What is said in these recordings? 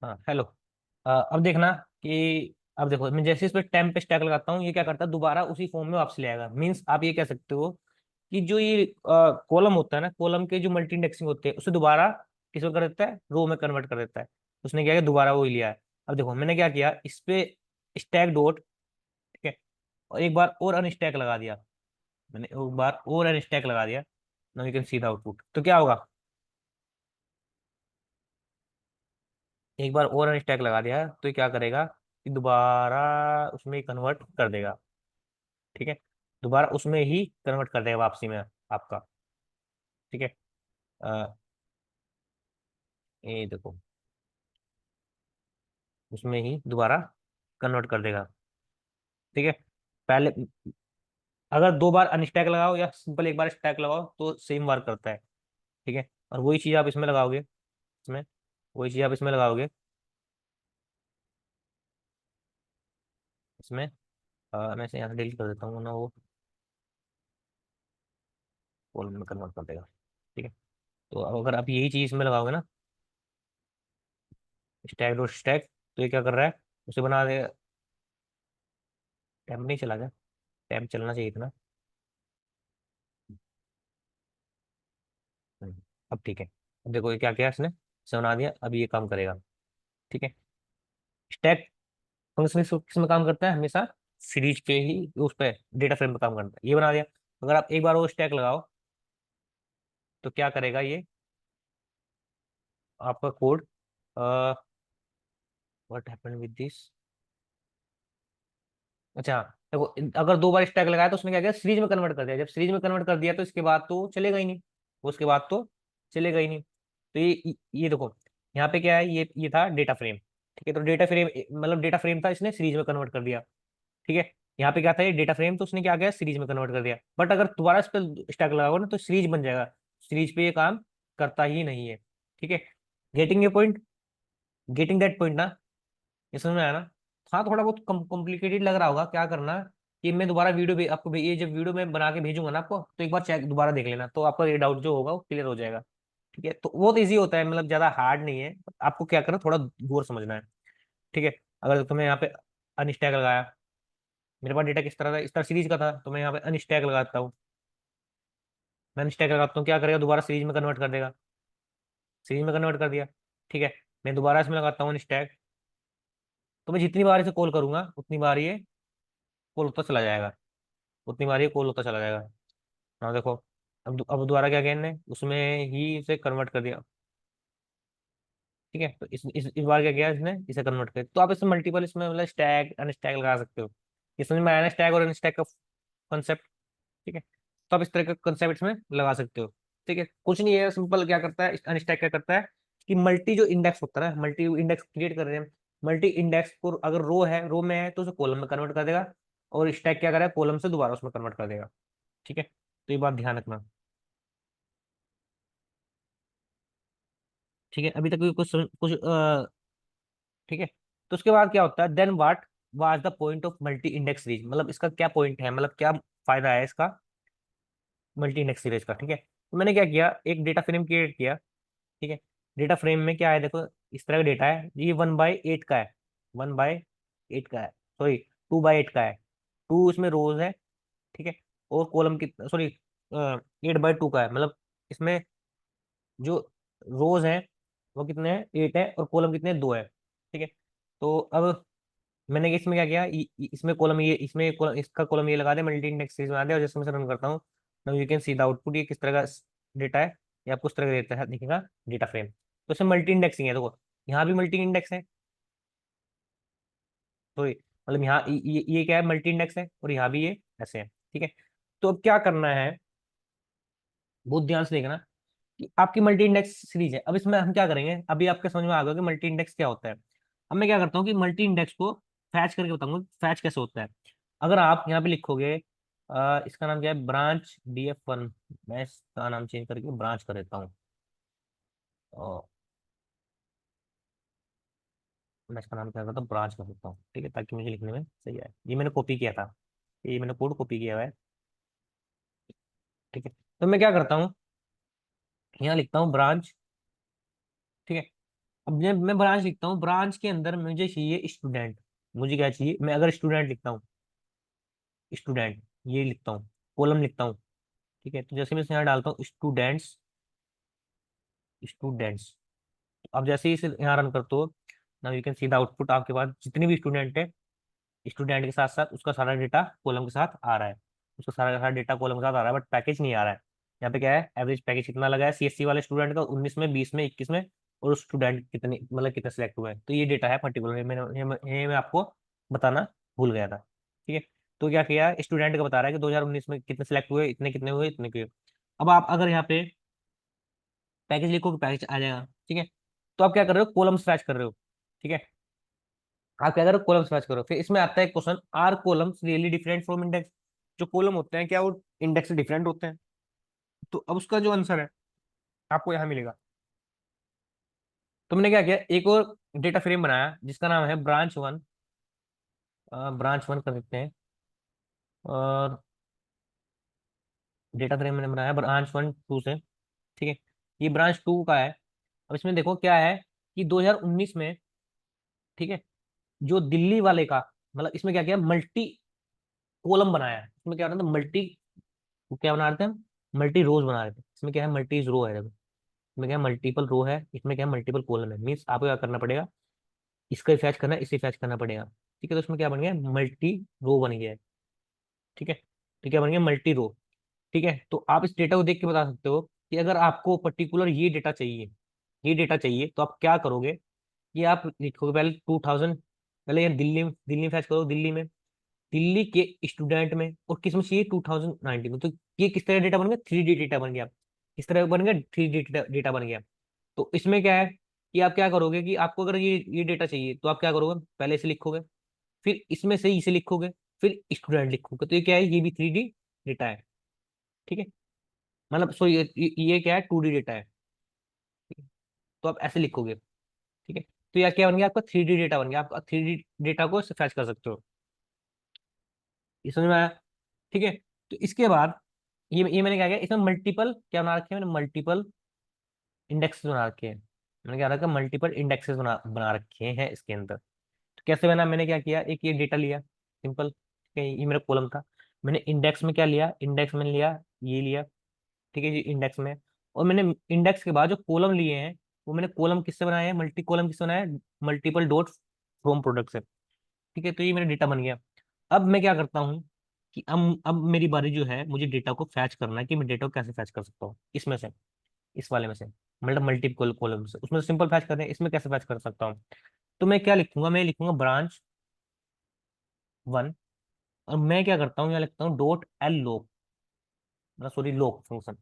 हाँ हेलो। अब देखना कि अब देखो मैं जैसे इस पे टेम्प पे स्टैक लगाता हूँ, ये क्या करता है, दोबारा उसी फॉर्म में वापस ले आएगा। मीन्स आप ये कह सकते हो कि जो ये कॉलम होता है ना, कॉलम के जो मल्टी इंडेक्सिंग होते हैं उसे दोबारा किस में कर देता है, रो में कन्वर्ट कर देता है। उसने क्या किया, दोबारा वही लिया है। अब देखो मैंने क्या किया, इस पे स्टैक डॉट, ठीक है, और एक बार और अनस्टैक लगा दिया। मैंने एक बार और अनस्टैक लगा दिया। Now you can see the output. तो क्या होगा, एक बार और अनस्टैक लगा दिया है तो ये क्या करेगा कि दोबारा उसमें कन्वर्ट कर देगा। ठीक है, दोबारा उसमें ही कन्वर्ट कर देगा वापसी में आपका। ठीक है, ये देखो, उसमें ही दोबारा कन्वर्ट कर देगा। ठीक है, पहले अगर दो बार अनस्टैक लगाओ या सिंपल एक बार स्टैक लगाओ तो सेम वर्क करता है। ठीक है, और वही चीज आप इसमें लगाओगे, इसमें वही चीज आप इसमें लगाओगे, इसमें मैं इसे यहाँ से डिलीट कर देता हूँ ना, वो कॉलम में कन्वर्ट कर देगा। ठीक है, तो अब अगर आप यही चीज इसमें लगाओगे ना, स्टैक डॉट स्टैक, तो ये क्या कर रहा है, उसे बना देगा। टैब नहीं चला गया, टैब चलना चाहिए था ना। अब ठीक है, अब देखो ये क्या किया इसने, इसे बना दिया, अब ये काम करेगा। ठीक है, स्टैक फंक्शन किस में काम करता है हमेशा, सीरीज के ही उस पे डेटा फ्रेम पे काम करता है। ये बना दिया, अगर आप एक बार वो स्टैक लगाओ तो क्या करेगा ये, आपका code, what happened with this. अच्छा देखो, अगर दो बार स्टैक लगाया तो उसने क्या किया, सीरीज में कन्वर्ट कर दिया। जब सीरीज में कन्वर्ट कर दिया तो इसके बाद तो चलेगा ही नहीं, उसके बाद तो चलेगा ही नहीं। तो ये देखो, यहाँ पे क्या है, ये था डेटा फ्रेम। ठीक है, तो डेटा फ्रेम मतलब डेटा फ्रेम था, इसने सीरीज में कन्वर्ट कर दिया। ठीक है, यहाँ पे क्या था, ये डेटा फ्रेम, तो उसने क्या किया, सीरीज में कन्वर्ट कर दिया। बट अगर दोबारा इस पर स्टैक लगाओ ना तो सीरीज बन जाएगा, सीरीज पे ये काम करता ही नहीं है। ठीक है, गेटिंग ये पॉइंट, गेटिंग दैट पॉइंट ना, ये समझ में आया ना। हाँ थोड़ा बहुत कॉम्प्लिकेटेड लग रहा होगा, क्या करना कि मैं दोबारा वीडियो भी आपको ये जब वीडियो में बना के भेजूंगा ना आपको, तो एक बार चेक दोबारा देख लेना, तो आपका ये डाउट जो होगा वो क्लियर हो जाएगा। ठीक है, तो बहुत ईजी होता है, मतलब ज्यादा हार्ड नहीं है। आपको क्या करना, थोड़ा गौर समझना है। ठीक है, अगर तुम्हें यहाँ पे अनस्टैक लगाया, मेरे पास डेटा किस तरह का, इस तरह सीरीज का था, तो मैं यहाँ पे अनस्टैक लगाता हूँ। मैं अनस्टैक लगाता हूँ, क्या करेगा, दोबारा सीरीज में कन्वर्ट कर देगा। सीरीज में कन्वर्ट कर दिया। ठीक है, मैं दोबारा इसमें लगाता हूँ अनस्टैक, तो मैं जितनी बार इसे कॉल करूंगा उतनी बार ये कॉल होता चला जाएगा, उतनी बार ये कॉल होता चला जाएगा। हाँ देखो, अब दोबारा क्या किया इनने, उसमें ही इसे कन्वर्ट कर दिया। ठीक है, तो इस बार क्या किया इसने, इसे कन्वर्ट कर, तो आप इसमें मल्टीपल इसमें मतलब स्टैक अनस्टैक लगा सकते हो। ये समझ में आया ना, स्टैक और अनस्टैक का कंसेप्ट। ठीक है, तो आप इस तरह का कंसेप्ट इसमें लगा सकते हो। ठीक है, कुछ नहीं है, सिंपल क्या करता है अनस्टैक, क्या करता है कि मल्टी जो इंडेक्स होता है ना, मल्टी इंडेक्स क्रिएट कर रहे हैं, मल्टी इंडेक्स को अगर रो है, रो में है तो उसे कॉलम में कन्वर्ट कर देगा, और स्टैक क्या करेगा, कॉलम से दोबारा उसमें कन्वर्ट कर देगा। ठीक है, तो ये बात ध्यान रखना। ठीक है, अभी तक भी कुछ ठीक है, तो उसके बाद क्या होता है, then what was the point of multi index series, मतलब इसका क्या पॉइंट है, मतलब क्या फायदा है इसका मल्टी इंडेक्स सीरीज का। ठीक है, तो मैंने क्या किया, एक डेटा फ्रेम क्रिएट किया। ठीक है, डेटा फ्रेम में क्या है, देखो इस तरह का डेटा है, ये 1/8 का है, 1/8 का है, सॉरी 2/8 का है। टू इसमें रोज है। ठीक है, और कॉलम की सॉरी 8/2 का है, मतलब इसमें जो रोज है वो कितने हैं, 8 है, और कॉलम कितने हैं, 2 है। ठीक है, तो अब मैंने इसमें क्या किया, इसमें कॉलम ये, इसमें इसका कॉलम ये लगा दे, मल्टी इंडेक्स सीरीज बना दे, और जैसे मैं रन करता हूँ, now you can see the output, ये किस तरह का डेटा है, ये आपको इस तरह का देता है, दिखेगा डेटा फ्रेम। तो इसमें मल्टी इंडेक्सिंग है, देखो यहाँ भी मल्टी इंडेक्स है, तो मतलब यहाँ ये क्या है, मल्टी इंडेक्स है, और यहाँ भी ये ऐसे है। ठीक है, तो अब क्या करना है, बहुत ध्यान से देखना कि आपकी मल्टी इंडेक्स सीरीज है। अब इसमें हम क्या करेंगे, अभी आपके समझ में आ गया कि मल्टी इंडेक्स क्या होता है। अब मैं क्या करता हूँ कि मल्टी इंडेक्स को फैच करके बताऊंगा फैच कैसे होता है। अगर आप यहाँ पे लिखोगे, इसका नाम क्या है, ब्रांच DF1, मैं इसका नाम चेंज करके ब्रांच कर देता हूँ, और मैं इसका नाम क्या करता हूँ, ब्रांच कर देता हूँ। ठीक है, ताकि मुझे लिखने में सही आए, ये मैंने कॉपी किया था, ये मैंने कोड कॉपी किया हुआ है। ठीक है, तो मैं क्या करता हूँ, यहाँ लिखता हूँ ब्रांच। ठीक है, अब जब मैं ब्रांच लिखता हूँ, ब्रांच के अंदर मुझे चाहिए स्टूडेंट। मुझे क्या चाहिए, मैं अगर स्टूडेंट लिखता हूँ, स्टूडेंट ये लिखता हूँ, कॉलम लिखता हूँ, ठीक है। तो जैसे मैं इसे यहाँ डालता हूँ स्टूडेंट्स, स्टूडेंट्स, अब जैसे ही इसे यहाँ रन करते हो, now you can see the output. आपके पास जितने भी स्टूडेंट है, स्टूडेंट के साथ साथ उसका सारा डेटा कॉलम के साथ आ रहा है, उसका सारा का सारा डेटा कॉलम के साथ आ रहा है, बट पैकेज नहीं आ रहा है। यहाँ पे क्या है, एवरेज पैकेज कितना लगा है सीएससी वाले स्टूडेंट का, 19 में, 20 में, 21 में, और उस स्टूडेंट कितने, मतलब कितने सेलेक्ट हुए हैं। तो ये डेटा है पर्टिकुलर, ये मैं आपको बताना भूल गया था, ठीक है। तो क्या किया, स्टूडेंट का बता रहा है कि 2019 में कितने सेलेक्ट हुए, इतने कितने हुए, इतने के हुए। अब आप अगर यहाँ पे पैकेज लिखोगे, पैकेज आ जाएगा, ठीक है। तो आप क्या कर रहे हो, कॉलम स्क्रैच कर रहे हो, ठीक है। आप क्या करो, कॉलम सर्च करो, फिर इसमें आता है question, are columns really different from index. जो कॉलम होते हैं क्या वो इंडेक्स से डिफरेंट होते हैं? तो अब उसका जो आंसर है आपको यहाँ मिलेगा। तो मैंने क्या किया, एक और डेटा फ्रेम बनाया जिसका नाम है ब्रांच 1। ब्रांच 1 कर देते हैं, और डेटा फ्रेम मैंने बनाया ब्रांच 1 2 से, ठीक है। ये ब्रांच 2 का है। अब इसमें देखो क्या है कि 2019 में, ठीक है, जो दिल्ली वाले का, मतलब इसमें क्या किया, मल्टी कॉलम बनाया है। इसमें क्या होता है, मल्टी, वो क्या बना रहे थे हम, मल्टी रोज बना रहे थे। इसमें क्या है, मल्टी रो है, देखो इसमें क्या है, मल्टीपल रो है, इसमें क्या है, मल्टीपल कॉलम है। मीन्स आपको क्या करना पड़ेगा, इसका फैच करना है, इसे फैच करना पड़ेगा, ठीक है। तो इसमें क्या बन गया, मल्टी रो बन गया है, ठीक है। तो क्या बन गया, मल्टी रो, ठीक है। तो आप इस डेटा को देख के बता सकते हो कि अगर आपको पर्टिकुलर ये डेटा चाहिए, ये डेटा चाहिए, तो आप क्या करोगे कि आप लिखोगे पहले 2000, पहले ये दिल्ली, दिल्ली में फैच करो, दिल्ली में, दिल्ली के स्टूडेंट में, और किस में चाहिए, 2019 में। तो ये किस तरह डेटा बन गया, 3D डेटा बन गया। किस तरह बन गया, 3D डेटा बन गया। तो इसमें क्या है कि आप क्या करोगे कि आपको अगर ये डेटा चाहिए, तो आप क्या करोगे, पहले इसे लिखोगे, फिर इसमें से इसे लिखोगे, फिर स्टूडेंट लिखोगे। तो ये क्या है, ये भी 3D डेटा है, ठीक है। मतलब सो ये क्या है, 2D डेटा है, ठीक है? तो आप ऐसे लिखोगे, ठीक है। तो यह क्या बन गया, आपका 3D डेटा बन गया। आप 3D डेटा को फैच कर सकते हो। ये समझ में आया, ठीक है। तो इसके बाद ये मैंने क्या किया, इसमें मल्टीपल क्या बना रखे हैं, मैंने मल्टीपल इंडेक्सेस बना रखे हैं। मैंने क्या रखा, मल्टीपल इंडेक्सेस बना बना रखे हैं इसके अंदर। तो कैसे बना, मैंने क्या किया, एक ये डेटा लिया सिंपल, ठीक है, ये मेरा कॉलम था। मैंने इंडेक्स में क्या लिया, इंडेक्स में लिया, ये लिया, ठीक है जी, इंडेक्स में। और मैंने इंडेक्स के बाद जो कॉलम लिए हैं, वो मैंने कॉलम किससे बनाए हैं, मल्टी कॉलम किससे बनाया है, मल्टीपल डॉट फ्रॉम प्रोडक्ट से, ठीक है। तो ये मेरा डेटा बन गया। अब मैं क्या करता हूँ कि अब मेरी बारी जो है, मुझे डेटा को फैच करना है कि मैं डेटा को कैसे फैच कर सकता हूँ इसमें से, इस वाले में से, मतलब मल्टीपल कॉलम से। उसमें सिंपल फैच करना है, इसमें कैसे फैच कर सकता हूँ। तो मैं क्या लिखूंगा, मैं लिखूंगा ब्रांच 1, और मैं क्या करता हूँ, यहाँ लिखता हूँ डॉट एल लॉग, मतलब सॉरी लॉग फंक्शन।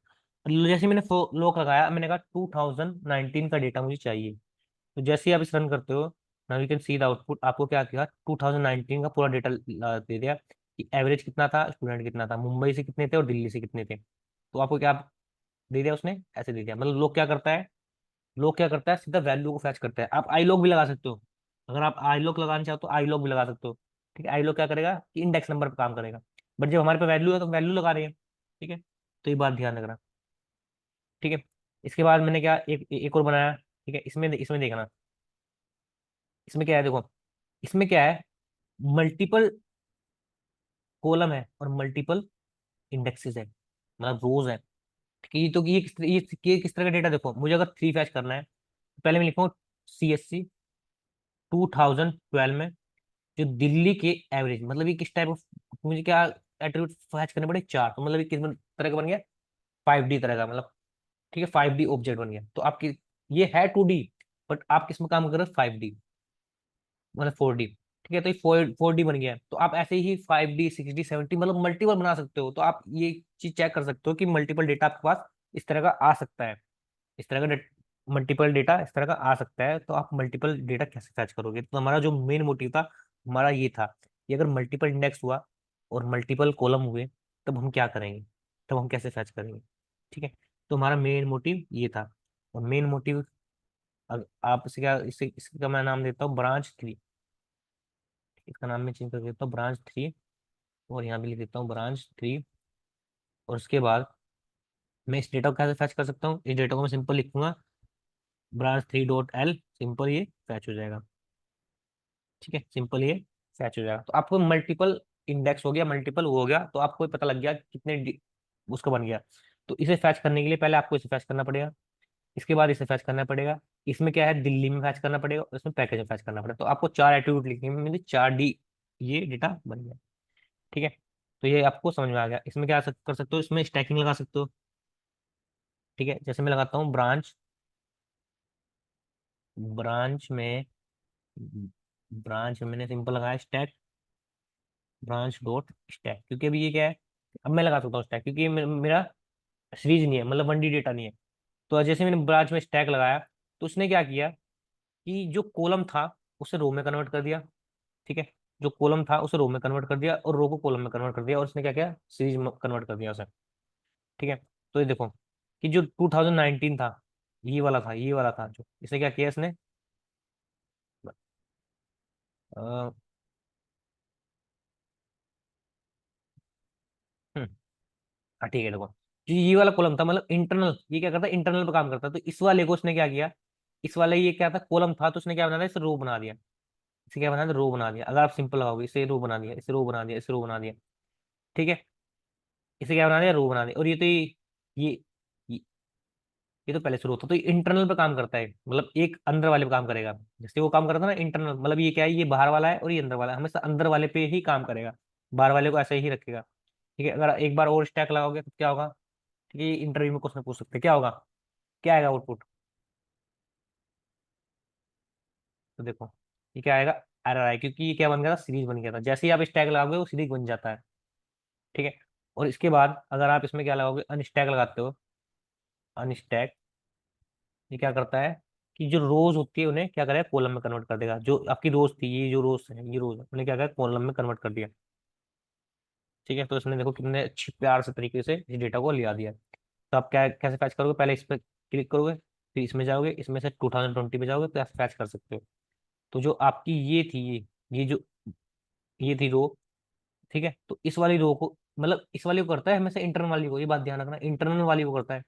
जैसे मैंने लॉग लगाया, मैंने कहा 2019 का डेटा मुझे चाहिए। तो जैसे ही आप इस रन करते हो, now you can see the output. आपको क्या किया, 2019 का पूरा डेटा दे दिया कि एवरेज कितना था, स्टूडेंट कितना था, मुंबई से कितने थे और दिल्ली से कितने थे। तो आपको क्या दे दिया उसने, ऐसे दे दिया। मतलब लोग क्या करता है, लोग क्या करता है, सीधा वैल्यू को फैच करता है। आप आई लॉग भी लगा सकते हो, अगर आप आई लॉग लगाना चाहो तो आई लॉग भी लगा सकते हो, ठीक है। आई लॉग क्या करेगा कि इंडेक्स नंबर पर काम करेगा, बट जब हमारे पे वैल्यू है तो वैल्यू लगा रहे हैं, ठीक है। तो ये बात ध्यान रखना, ठीक है। इसके बाद मैंने क्या, एक और बनाया, ठीक है। इसमें देखना, इसमें क्या है, देखो इसमें क्या है, मल्टीपल कॉलम है और मल्टीपल इंडेक्सेस है, मतलब रोज है, ठीक है। ये तो ये किस तरह का डेटा, देखो मुझे अगर 3 फैच करना है, तो पहले मैं लिखूंगा CSC 2012 में जो दिल्ली के एवरेज, मतलब ये किस टाइप ऑफ, मुझे क्या एट्रीब्यूट फैच करने पड़े, 4। तो मतलब ये किस तरह का बन गया, 5D तरह का, मतलब ठीक है, 5D ऑब्जेक्ट बन गया। तो आपकी ये है 2D, बट आप किस में काम कर रहे हो, 5D, मतलब 4D, ठीक है। तो ये 4D बन गया है। तो आप ऐसे ही 5D 6D 70 मतलब मल्टीपल बना सकते हो। तो आप ये चीज चेक कर सकते हो कि मल्टीपल डेटा आपके पास इस तरह का आ सकता है, इस तरह का मल्टीपल डेटा इस तरह का आ सकता है। तो आप मल्टीपल डेटा कैसे फैच करोगे, तो हमारा जो मेन मोटिव था हमारा ये था कि अगर मल्टीपल इंडेक्स हुआ और मल्टीपल कॉलम हुए, तब हम क्या करेंगे, तब हम कैसे फैच करेंगे, ठीक है। तो हमारा मेन मोटिव ये था। और मेन मोटिव, आप इसे क्या, इसे इसका मैं नाम देता हूँ ब्रांच 3। इसका नाम मैं चेंज कर देता हूँ ब्रांच 3, और यहाँ भी लिख देता हूँ ब्रांच 3। और उसके बाद मैं इस डेटा को कैसे फैच कर सकता हूँ, इस डेटा को मैं सिंपल लिखूंगा ब्रांच 3 डॉट एल, सिंपल ये फैच हो जाएगा। ठीक है, सिंपल ये फैच हो जाएगा। तो आपको मल्टीपल इंडेक्स हो गया, मल्टीपल वो हो गया, तो आपको ये पता लग गया कितने उसका बन गया। तो इसे फैच करने के लिए पहले आपको इसे फैच करना पड़ेगा, इसके बाद इसे फैच करना पड़ेगा, इसमें क्या है दिल्ली में फैच करना पड़ेगा, और इसमें पैकेज में फैच करना पड़ेगा। तो आपको 4 एट्रीब्यूट लिखने में मतलब 4D ये डेटा बन गया। ठीक है, तो ये आपको समझ में आ गया। इसमें क्या कर सकते हो, इसमें स्टैकिंग लगा सकते हो। ठीक है, जैसे मैं लगाता हूँ ब्रांच, ब्रांच में ब्रांच में मैंने सिंपल लगाया स्टैक, ब्रांच डॉट स्टैक, क्योंकि अभी ये क्या है, अब मैं लगा सकता हूँ स्टैक, क्योंकि ये मेरा सीरीज नहीं है, मतलब 1D डेटा नहीं है। तो जैसे मैंने ब्रांच में स्टैक लगाया, तो उसने क्या किया कि जो कॉलम था उसे रो में कन्वर्ट कर दिया। ठीक है, जो कॉलम था उसे रो में कन्वर्ट कर दिया, और रो को कॉलम में कन्वर्ट कर दिया, और उसने क्या किया सीरीज में कन्वर्ट कर दिया उसे। ठीक है, तो ये देखो कि जो 2019 था, ये वाला था, ये वाला था, जो इसे क्या किया इसने, अ, हम्म, हाँ ठीक है देखो, जो ये वाला कॉलम था मतलब इंटरनल, ये क्या करता है इंटरनल पे काम करता है, तो इस वाले को उसने क्या किया, इस वाले ये क्या था कॉलम था, तो उसने क्या बना दिया, इसे रो बना दिया। इसे क्या बना दिया, रो बना दिया। अगर आप सिंपल लगाओगे, इसे रो बना दिया, इसे रो बना दिया, इसे रो बना दिया। ठीक है, इसे क्या बना दिया, रो बना दिया। और ये ये, ये तो पहले शुरू होता, तो ये इंटरनल पे काम करता है, मतलब एक अंदर वाले पे काम करेगा। जैसे वो काम करता था ना इंटरनल, मतलब ये क्या है, ये बाहर वाला है और ये अंदर वाला है, हमेशा अंदर वाले पे ही काम करेगा, बाहर वाले को ऐसे ही रखेगा। ठीक है, अगर एक बार और स्टैक लगाओगे तो क्या होगा, ठीक है, इंटरव्यू में क्वेश्चन पूछ सकते हैं, क्या होगा, क्या आएगा आउटपुट। तो देखो ये क्या आएगा, एरर आएगा, क्योंकि ये क्या बन गया था, सीरीज बन गया था। जैसे ही आप स्टैक लगाओगे वो सीरीज बन जाता है। ठीक है, और इसके बाद अगर आप इसमें क्या लगाओगे, अनस्टैक लगाते हो, अनस्टैक, ये क्या करता है कि जो रोज होती है उन्हें क्या करेगा, कॉलम में कन्वर्ट कर देगा। जो आपकी रोज थी, ये जो रोज है, ये रोज है, उन्हें क्या करेगा, कॉलम में कन्वर्ट कर दिया। ठीक है, तो इसने देखो कितने अच्छी प्यार से तरीके से इस डेटा को लिया दिया। तो आप क्या कैसे फैच करोगे, पहले इस पर क्लिक करोगे, फिर इसमें जाओगे, इसमें से 2020 पे जाओगे, तो आप फैच कर सकते हो। तो जो आपकी ये थी, ये जो ये थी रो, ठीक है, तो इस वाली रो को, मतलब इस वाली को करता है हमेशा इंटरनल वाली को, ये बात ध्यान रखना, इंटरनल वाली को करता है।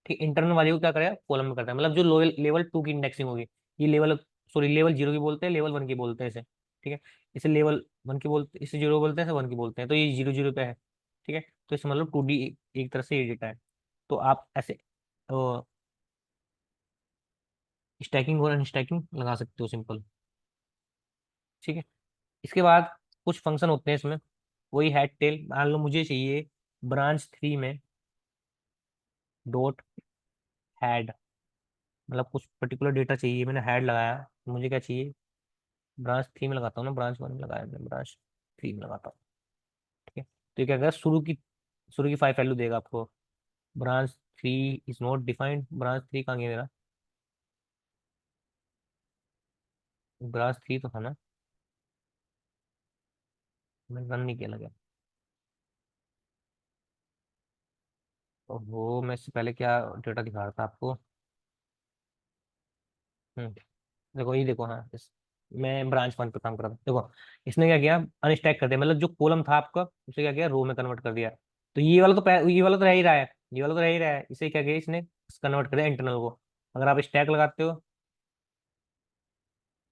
ठीक, इंटरनल वाली को क्या करेगा, कॉलम में करता है, मतलब जो लोअर लेवल 2 की इंडेक्सिंग होगी, ये लेवल, सॉरी लेवल 0 की बोलते हैं, लेवल 1 की बोलते हैं इसे। ठीक है, इसे लेवल 1 की बोलते, इसे 0 बोलते हैं, इसे 1 की बोलते हैं, तो ये 0 0 पे है। ठीक है, तो इसे मतलब 2D एक तरह से ये डेटा है। तो आप ऐसे स्टैकिंग और अनस्टैकिंग लगा सकते हो सिंपल। ठीक है, इसके बाद कुछ फंक्शन होते हैं इसमें, वही हेड टेल, मान लो मुझे चाहिए ब्रांच 3 में डॉट हेड, मतलब कुछ पर्टिकुलर डेटा चाहिए, मैंने हेड लगाया, तो मुझे क्या चाहिए, ब्रांच 3 में लगाता हूँ ना, ब्रांच 1 में लगाया मैंने, ब्रांच 3 में लगाता हूँ। ठीक है, तो ये क्या करेगा, शुरू की 5 वैल्यू देगा आपको। Branch 3 is not defined, branch 3 कहाँ गया मेरा, ब्रांच 3 तो था ना, मैंने रन नहीं किया लगा। तो वो मैं इससे पहले क्या डेटा दिखा रहा था आपको, हम्म, देखो ये देखो, हाँ मैं ब्रांच 1 पे काम कर रहा था, देखो इसने क्या किया, अनस्टैक कर दिया, मतलब जो कॉलम था आपका उसे क्या किया, रो में कन्वर्ट कर दिया। तो ये वाला तो रह ही रहा है, ये वाला तो रह ही रहा है, इसे क्या किया इसने, कन्वर्ट कर दिया इंटरनल को। अगर आप स्टैक लगाते हो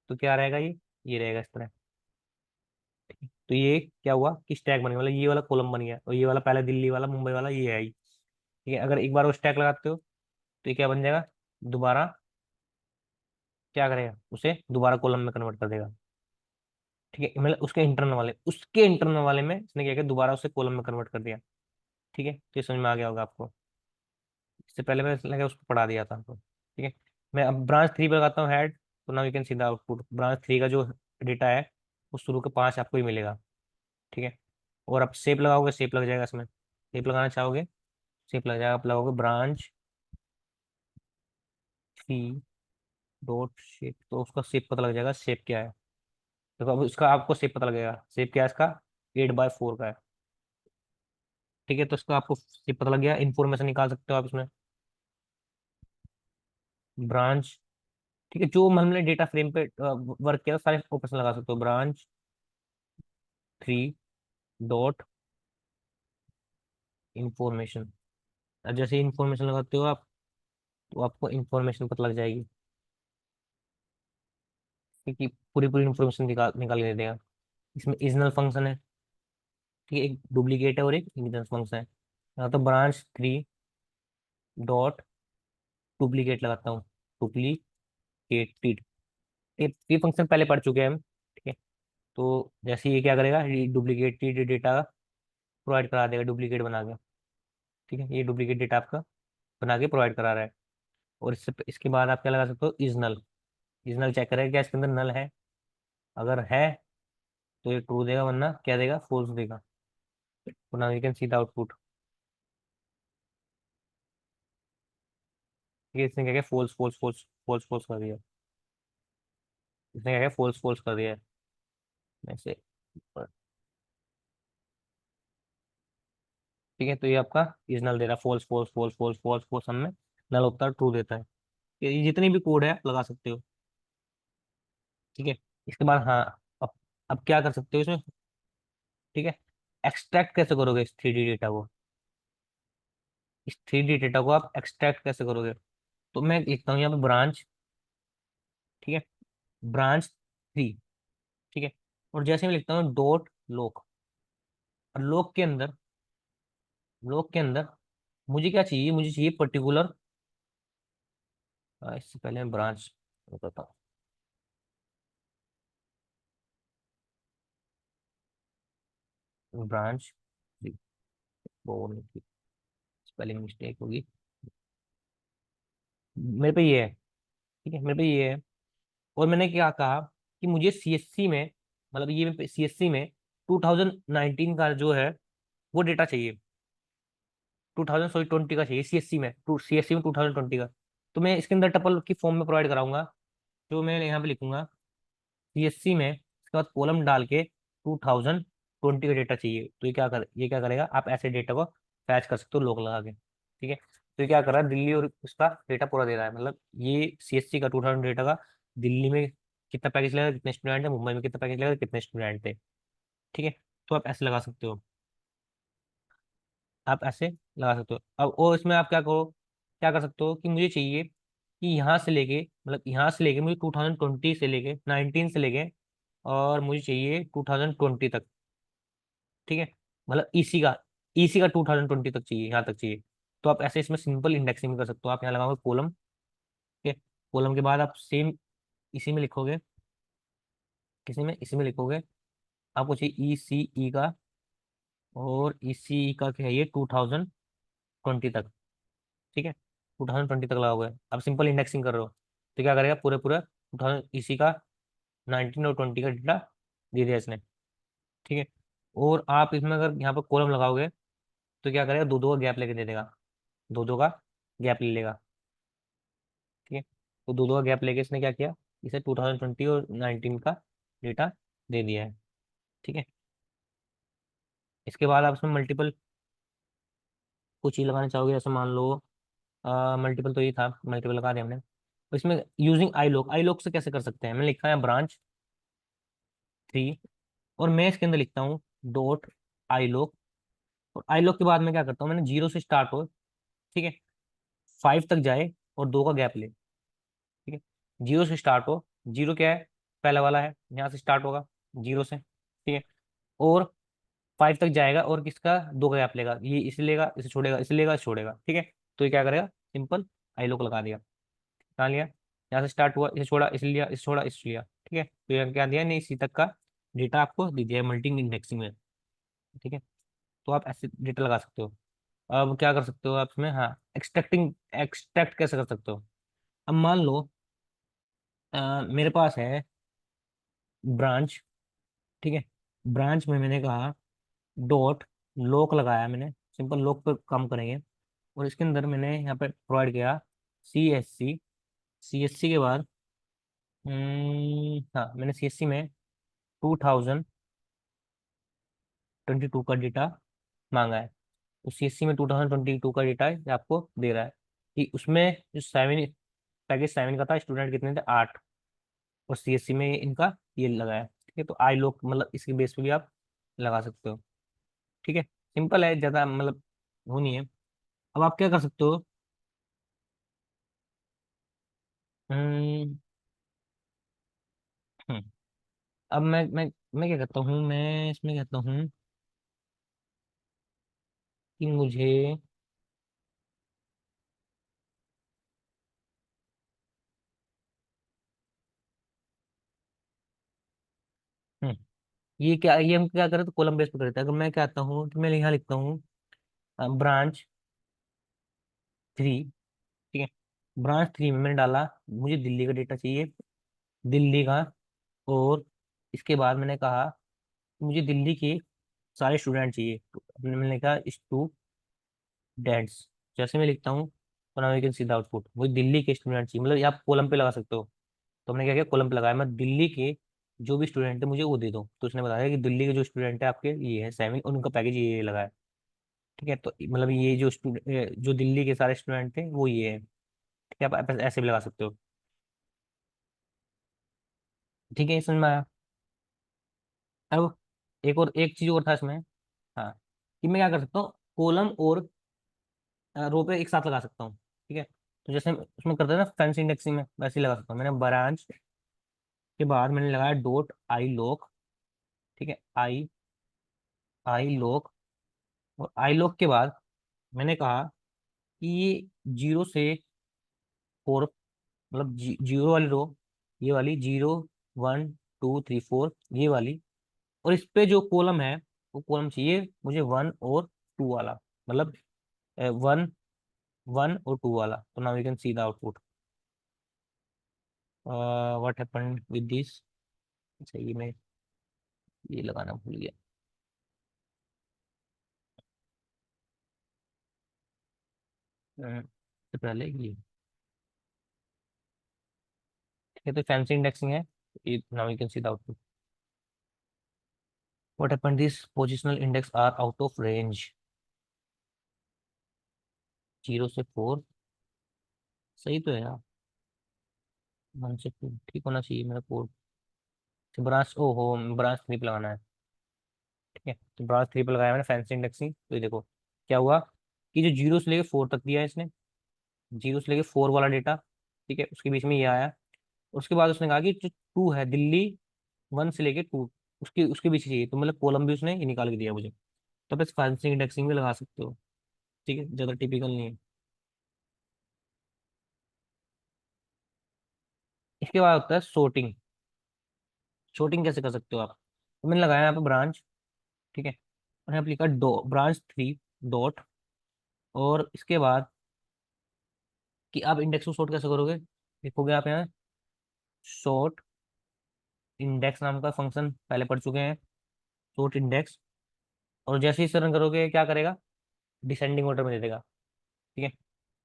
तो क्या रहेगा, ये रहेगा इस तरह। तो ये क्या हुआ कि स्टैक बन गया, मतलब ये वाला कॉलम बन गया, और ये वाला पहले दिल्ली वाला मुंबई वाला ये है ही। ठीक है, अगर एक बार वो स्टैक लगाते हो तो ये क्या बन जाएगा, दोबारा क्या करेगा, उसे दोबारा कॉलम में कन्वर्ट कर देगा। ठीक है, मतलब उसके इंटरनल वाले में इसने क्या किया, दोबारा उसे कॉलम में कन्वर्ट कर दिया। ठीक है, तो ये समझ में आ गया होगा आपको, इससे पहले मैं लगा उसको पढ़ा दिया था आपको। ठीक है, मैं अब ब्रांच 3 पे लगाता हूँ हेड, तो now you can see the output, branch 3 का जो डेटा है वो शुरू के 5 आपको ही मिलेगा। ठीक है, और आप शेप लगाओगे, शेप लग जाएगा इसमें, शेप लगाना चाहोगे शेप लग जाएगा, आप लगाओगे ब्रांच 3 डॉट शेप, तो उसका शेप पता लग जाएगा, शेप क्या है। देखो अब इसका आपको शेप पता लगेगा, शेप क्या है इसका, 8x4 का है। ठीक है, तो इसका आपको शेप पता लग गया, इन्फॉर्मेशन निकाल सकते हो आप इसमें, ब्रांच, ठीक है, जो हमने डेटा फ्रेम पे वर्क किया था सारे ऑपरेशन लगा सकते हो, ब्रांच 3 डॉट इंफॉर्मेशन। जैसे इंफॉर्मेशन लगाते हो आप, तो आपको इंफॉर्मेशन पता लग जाएगी। क्योंकि पूरी पूरी इन्फॉर्मेशन निकाल निकाल के दे देगा। इसमें इजनल फंक्शन है, ठीक है, एक डुप्लीकेट है और एक इजनल फंक्शन है। यहाँ तो ब्रांच 3 डॉट डुप्लीकेट लगाता हूँ, डुप्लीकेटेड। ये फंक्शन पहले पढ़ चुके हैं हम, ठीक है। तो जैसे ये क्या करेगा, ये डुप्लीकेटेड डेटा प्रोवाइड करा देगा डुप्लीकेट बना के, ठीक है। ये डुप्लीकेट डेटा आपका बना के प्रोवाइड करा रहा है। और इसके बाद आप क्या लगा सकते हो, इजनल। इजनल चेक करेगा क्या इसके अंदर नल है, अगर है तो ये ट्रू देगा, वरना क्या देगा, फॉल्स देगा। तो now you can see the output. ठीक है, इसने क्या किया, false false false false false कर दिया। इसने क्या किया, फॉल्स फॉल्स कर दिया है। ऐसे, ठीक है। तो ये आपका इजनल दे रहा है, false false false false false false, हमें नल उत्तर ट्रू देता है। ये जितनी भी कोड है आप लगा सकते हो, ठीक है। इसके बाद हाँ, अब क्या कर सकते हो इसमें, ठीक है। एक्सट्रैक्ट कैसे करोगे इस 3D डेटा को, इस 3D डेटा को आप एक्सट्रैक्ट कैसे करोगे। तो मैं लिखता हूँ यहाँ पे ब्रांच, ठीक है, ब्रांच 3, ठीक है। और जैसे मैं लिखता हूँ डॉट लोक, और लोक के अंदर मुझे क्या चाहिए, मुझे चाहिए पर्टिकुलर। इससे पहले मैं ब्रांच बताता हूँ, ब्रांच, वो स्पेलिंग मिस्टेक होगी, मेरे पे ये है, ठीक है, मेरे पे ये है। और मैंने क्या कहा कि मुझे सीएससी में, मतलब ये सीएससी में 2019 का जो है वो डेटा चाहिए, 2020 का चाहिए सीएससी में, सीएससी में 2020 का। तो मैं इसके अंदर टपल की फॉर्म में प्रोवाइड कराऊंगा, जो मैं यहाँ पे लिखूंगा सीएससी में, इसके बाद कॉलम डाल के 2020 का डेटा चाहिए। तो ये क्या करेगा, आप ऐसे डेटा को फैच कर सकते हो लोग लगा के, ठीक है। तो ये क्या कर रहा है, दिल्ली और उसका डेटा पूरा दे रहा है, मतलब ये सीएससी का 2000 डेटा का, दिल्ली में कितना पैकेज लगेगा, कितने स्टूडेंट है, मुंबई में कितना पैकेज लगेगा, कितने स्टूडेंट थे, ठीक है। तो आप ऐसे लगा सकते हो, आप ऐसे लगा सकते हो। अब और इसमें आप क्या करो, क्या कर सकते हो कि मुझे चाहिए कि यहाँ से लेके, मतलब यहाँ से लेके मुझे 2020 से लेके 19 से लेके, और मुझे चाहिए 2020 तक, ठीक है। मतलब ईसी का 2020 तक चाहिए, यहाँ तक चाहिए। तो आप ऐसे इसमें सिंपल इंडेक्सिंग कर सकते हो। आप यहाँ लगाओगे कॉलम, ठीक है। कॉलम के बाद आप सेम इसी में लिखोगे, इसी में लिखोगे, आपको चाहिए ईसीई का, और ईसीई का क्या है, ये 2020 तक, ठीक है। 2020 तक लगाओगे, अब सिंपल इंडेक्सिंग कर रहे हो, तो क्या करेगा, पूरे पूरा 2000 इसी का 19 और 20 का डेटा दे दिया इसने, ठीक है। और आप इसमें अगर यहाँ पर कॉलम लगाओगे तो क्या करेगा, दो दो का गैप लेके दे देगा, दो दो का गैप ले लेगा, ठीक है। तो दो दो का गैप लेके इसने क्या किया, इसे 2020 और 19 का डेटा दे दिया है, ठीक है। इसके बाद आप इसमें मल्टीपल कुछ चीज लगाना चाहोगे, जैसे मान लो मल्टीपल, तो ये था मल्टीपल लगा दिया हमने। तो इसमें यूजिंग आई लॉक से कैसे कर सकते हैं, मैंने लिखा है ब्रांच 3, और मैं इसके अंदर लिखता हूँ डॉट आई लॉक। और आई लॉक के बाद मैं क्या करता हूँ, मैंने 0 से स्टार्ट हो, ठीक है, 5 तक जाए और 2 का गैप ले, ठीक है। 0 से स्टार्ट हो, 0 क्या है, पहला वाला है, यहाँ से स्टार्ट होगा 0 से, ठीक है। और 5 तक जाएगा और किसका, 2 का गैप लेगा, ये इसे लेगा, इसे छोड़ेगा, इसे लेगा, इसे छोड़ेगा, ठीक है। तो ये क्या करेगा, सिंपल आई लॉक लगा दिया, कहाँ लिया, यहाँ से स्टार्ट हुआ, इसे छोड़ा, इसे लिया, इसे छोड़ा, इसे लिया, ठीक है। तो ये क्या दिया, नहीं इसी तक का डेटा आपको दे दिया है मल्टी इंडेक्सिंग में, ठीक है। तो आप ऐसे डेटा लगा सकते हो। अब क्या कर सकते हो आप इसमें, हाँ, एक्सट्रैक्ट कैसे कर सकते हो। अब मान लो मेरे पास है ब्रांच, ठीक है। ब्रांच में मैंने कहा डॉट लॉक लगाया, मैंने सिंपल लॉक पर काम करेंगे। और इसके अंदर मैंने यहाँ पे प्रोवाइड किया सीएससी, सीएससी के बाद हाँ, मैंने सीएससी में 2022 का डेटा मांगा है। तो सीएससी में 2022 का डेटा ये आपको दे रहा है कि उसमें जो 7 पैकेज 7 का था, स्टूडेंट कितने थे, 8। और सीएससी में इनका ये लगा है, ठीक है। तो आई लोग मतलब इसके बेस पे भी आप लगा सकते हो, ठीक है। सिंपल है, ज़्यादा मतलब वो नहीं है। अब आप क्या कर सकते हो, हम्म, अब मैं क्या करता हूँ, मैं इसमें कहता हूँ कि मुझे, हम्म, ये हम क्या करें तो कॉलम बेस पे करते हैं। अगर मैं कहता हूँ कि मैं यहाँ लिखता हूँ ब्रांच 3, ठीक है, ब्रांच 3 में मैंने डाला मुझे दिल्ली का डेटा चाहिए, दिल्ली का। और इसके बाद मैंने कहा कि मुझे दिल्ली के सारे स्टूडेंट चाहिए, तो मैंने कहा स्टूडेंट्स। जैसे मैं लिखता हूँ तो now you can see the output, मुझे दिल्ली के स्टूडेंट चाहिए, मतलब ये आप कॉलम पे लगा सकते हो। तो हमने क्या किया, कॉलम पे लगाया, मैं दिल्ली के जो भी स्टूडेंट है मुझे वो दे दो। तो उसने बताया कि दिल्ली के जो स्टूडेंट है आपके ये है 7, उनका पैकेज ये लगा है। ठीक है, तो मतलब ये जो स्टूडेंट जो दिल्ली के सारे स्टूडेंट थे वो ये है। ठीक है, आप ऐसे भी लगा सकते हो। ठीक है, ये समझ में आया। अब एक और एक चीज और था इसमें, हाँ, कि मैं क्या कर सकता हूँ, कॉलम और रो पे एक साथ लगा सकता हूँ। ठीक है, तो जैसे उसमें करते हैं ना फैंसी इंडेक्सिंग में, वैसे ही लगा सकता हूँ। मैंने ब्रांच के बाद मैंने लगाया डॉट आई लॉक। ठीक है, आई आई लॉक, और आई लॉक के बाद मैंने कहा कि ये 0 से 4, मतलब जीरो वाली रो, ये वाली 0 1 2 3 4 ये वाली, और इस पे जो कॉलम है वो कॉलम चाहिए मुझे 1 और 2 वाला, मतलब 1 1 और 2 वाला। तो now you can see the output what happened with this. अच्छा, ये मैं ये लगाना भूल गया। तो पहले ये, ठीक है, तो फैंसी इंडेक्सिंग है। Now you can see the output what happened this positional index are out of range, 0 से 4। सही तो है यार, 1 से 2 ठीक होना चाहिए मेरा कोड। ब्रांच, ओहो, ब्रांच 3 पे लगाना है। ठीक है, तो ब्रांच 3 पे लगाया मैंने फैंसी इंडेक्सिंग। तो ये देखो क्या हुआ, कि जो 0 से लेके 4 तक दिया है इसने, 0 से लेके 4 वाला डेटा, ठीक है, उसके बीच में ये आया। उसके बाद उसने कहा कि जो 2 है दिल्ली, 1 से लेके 2, उसके उसके बीच चाहिए, तो मतलब कॉलम भी उसने ये निकाल के दिया मुझे। तो बस फैंसी इंडेक्सिंग में लगा सकते हो। ठीक है, ज़्यादा टिपिकल नहीं है। इसके बाद होता है sorting। sorting कैसे कर सकते हो आप, तो मैंने लगाया यहाँ पे ब्रांच, ठीक है, और यहाँ पे लिखा डॉ ब्रांच 3 डॉट, और इसके बाद कि आप इंडेक्स को सॉर्ट कैसे करोगे, लिखोगे आप यहाँ सॉर्ट इंडेक्स नाम का फंक्शन पहले पढ़ चुके हैं, सॉर्ट इंडेक्स। और जैसे ही इसे रन करोगे क्या करेगा, डिसेंडिंग ऑर्डर में दे देगा। ठीक है,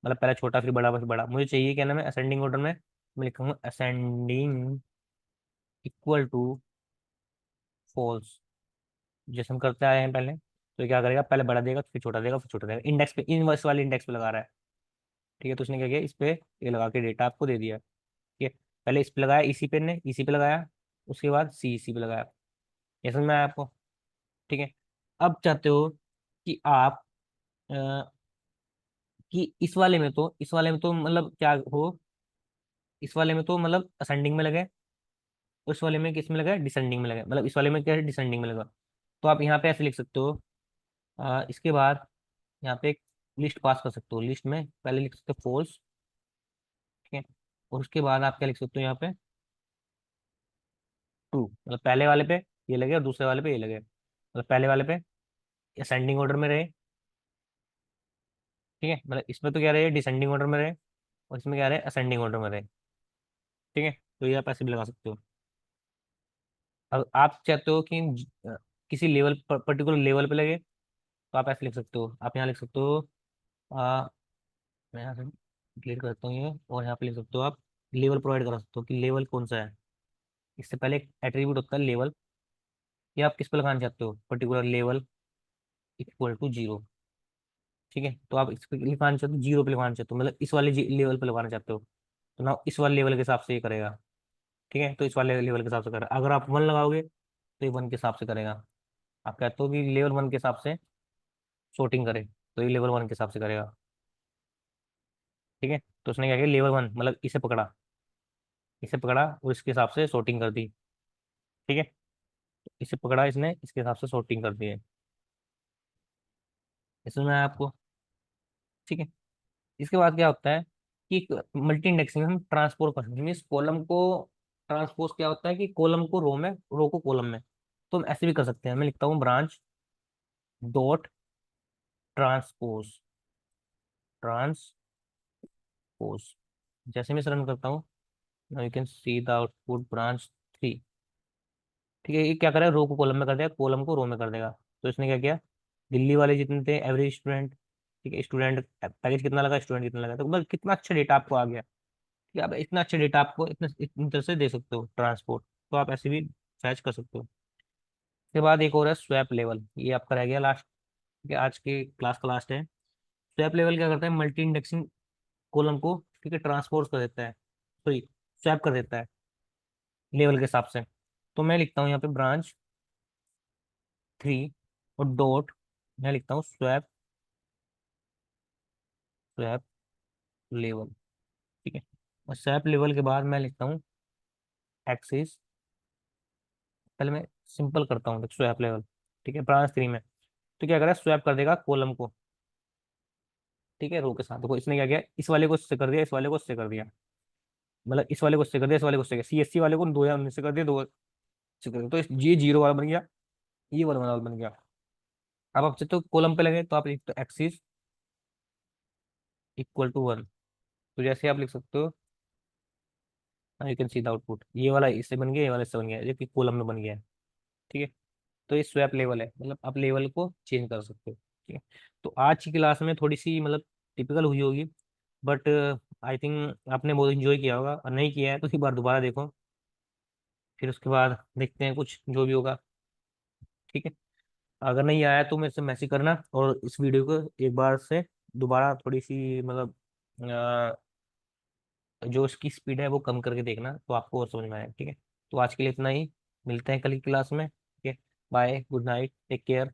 मतलब पहले छोटा फिर बड़ा फिर बड़ा, मुझे चाहिए क्या नाम है असेंडिंग ऑर्डर में। मैं लिखूंगा असेंडिंग इक्वल टू फॉल्स, जैसे हम करते आए हैं पहले। तो ये क्या करेगा, पहले बड़ा देगा फिर छोटा देगा फिर छोटा देगा, इंडेक्स पे, इनवर्स वाले इंडेक्स पे लगा रहा है। ठीक है, तो उसने क्या किया, इस पे ये लगा के डेटा आपको दे दिया। ठीक है, पहले इस पे लगाया, इसी पे ने इसी पे लगाया, उसके बाद सी इसी पे लगाया। ये समझ में आया आपको। ठीक है, अब चाहते हो कि आप कि इस वाले में तो मतलब क्या हो, इस वाले में तो मतलब असेंडिंग में लगे, उस वाले में किस में लगा, डिसेंडिंग में लगा, मतलब इस वाले में क्या है, डिसेंडिंग में लगा। तो आप यहाँ पे ऐसे लिख सकते हो, इसके बाद यहाँ पे एक लिस्ट पास कर सकते हो, लिस्ट में पहले लिख सकते हो फॉल्स। ठीक है, और उसके बाद आप क्या लिख सकते हो यहाँ पे 2, मतलब पहले वाले पे ये लगे और दूसरे वाले पे ये लगे, मतलब पहले वाले पे असेंडिंग ऑर्डर में रहे। ठीक है, मतलब इसमें तो क्या रहे, डिसेंडिंग ऑर्डर में रहे, और इसमें क्या रहे, असेंडिंग ऑर्डर में रहे। ठीक है, तो ये आप ऐसे भी लगा सकते हो। अब आप चाहते हो कि किसी लेवल पर्टिकुलर लेवल पे लगे, तो आप ऐसे लिख सकते हो, आप यहाँ लिख सकते हो, आ, मैं यहाँ से डिलीट करता हूँ ये, और यहाँ पे लिख सकते हो आप लेवल प्रोवाइड कर सकते हो कि लेवल कौन सा है। इससे पहले एक एट्रीब्यूट होता है लेवल, ये आप किस पे लगाना चाहते हो, पर्टिकुलर लेवल इक्वल टू 0। ठीक है, तो आप इस पे लिखवाना चाहते हो, 0 पे लिखवाना चाहते हो, मतलब इस वाले लेवल पे लगाना चाहते हो, तो ना इस वाले लेवल के हिसाब से ये करेगा। ठीक है, तो इस वाले लेवल के हिसाब से करेगा। अगर आप 1 लगाओगे तो ये 1 के हिसाब से करेगा। आप कहते हो कि लेवल 1 के हिसाब से sorting करे, तो ये लेवल 1 के हिसाब से करेगा। ठीक है, तो उसने क्या किया, लेवल 1 मतलब इसे पकड़ा, इसे पकड़ा और इसके हिसाब से sorting कर दी। ठीक है, इसे पकड़ा इसने, इसके हिसाब से सॉर्टिंग कर दी है। इसमें मैं आपको, ठीक है। इसके बाद क्या होता है कि मल्टी इंडेक्सिंग में हम ट्रांसपोज कर सकते हैं, मीन्स कॉलम को ट्रांसपोज क्या होता है कि कॉलम को रो में, रो को कॉलम में। तो हम ऐसे भी कर सकते हैं, मैं लिखता हूँ ब्रांच डॉट ट्रांसपोज, ट्रांसपोज। जैसे मैं इसे रन करता हूँ, now you can see the output branch 3। ठीक है, ये क्या करेगा, रो को कॉलम में कर देगा, कॉलम को रो में कर देगा। तो इसने क्या किया, दिल्ली वाले जितने थे एवरेज स्टूडेंट, ठीक है, स्टूडेंट पैकेज कितना लगा, स्टूडेंट कितना लगा, तो मतलब कितना अच्छा डेटा आपको आ गया कि आप इतना अच्छा डेटा आपको इतने इतनी तरह से दे सकते हो ट्रांसपोर्ट। तो आप ऐसे भी फैच कर सकते हो। उसके बाद एक और है स्वैप लेवल, ये आपका रह गया लास्ट, ठीक है, आज के क्लास का लास्ट है। स्वैप लेवल क्या करता है, मल्टी इंडेक्सिंग कॉलम को, ठीक है, ट्रांसपोज कर देता है, सॉरी स्वैप कर देता है लेवल के हिसाब से। तो मैं लिखता हूँ यहाँ पे ब्रांच 3 और डॉट, मैं लिखता हूँ स्वैप, स्वैप लेवल, ठीक है। और स्वैप लेवल के बाद मैं लिखता हूँ एक्सिस, पहले मैं सिंपल करता हूँ स्वैप लेवल, ठीक है, ब्रांच 3 में। तो क्या करेगा, स्वैप कर देगा कॉलम को, ठीक है, रो के साथ। देखो इसने क्या किया, इस वाले को इससे कर दिया, इस वाले को इससे कर दिया, मतलब इस वाले को इससे कर दिया, इस वाले को इससे कर दिया, CSC वाले को 2019 से कर दिया, 2 से कर दिया, तो ये जीरो वाला बन गया, ये वाला बन गया। अब आप चाहते हो कॉलम पे लगे, तो आप लिख तो एक्सिस इक्वल टू 1। तो जैसे आप लिख सकते हो, you can see the output, ये वाला इससे बन गया, ये वाला इससे बन गया, जो कि कॉलम में बन गया है, ठीक है। तो ये स्वैप लेवल है, मतलब आप लेवल को चेंज कर सकते हो, ठीक है। तो आज की क्लास में थोड़ी सी मतलब टिपिकल हुई होगी, बट आई थिंक आपने बहुत इंजॉय किया होगा, और नहीं किया है तो एक बार दोबारा देखो, फिर उसके बाद देखते हैं कुछ जो भी होगा, ठीक है। अगर नहीं आया तो मेरे से मैसेज करना, और इस वीडियो को एक बार से दोबारा थोड़ी सी मतलब जो इसकी स्पीड है वो कम करके देखना, तो आपको और समझ में आएगा, ठीक है। तो आज के लिए इतना ही, मिलते हैं कल की क्लास में, ठीक है। Bye, good night, take care.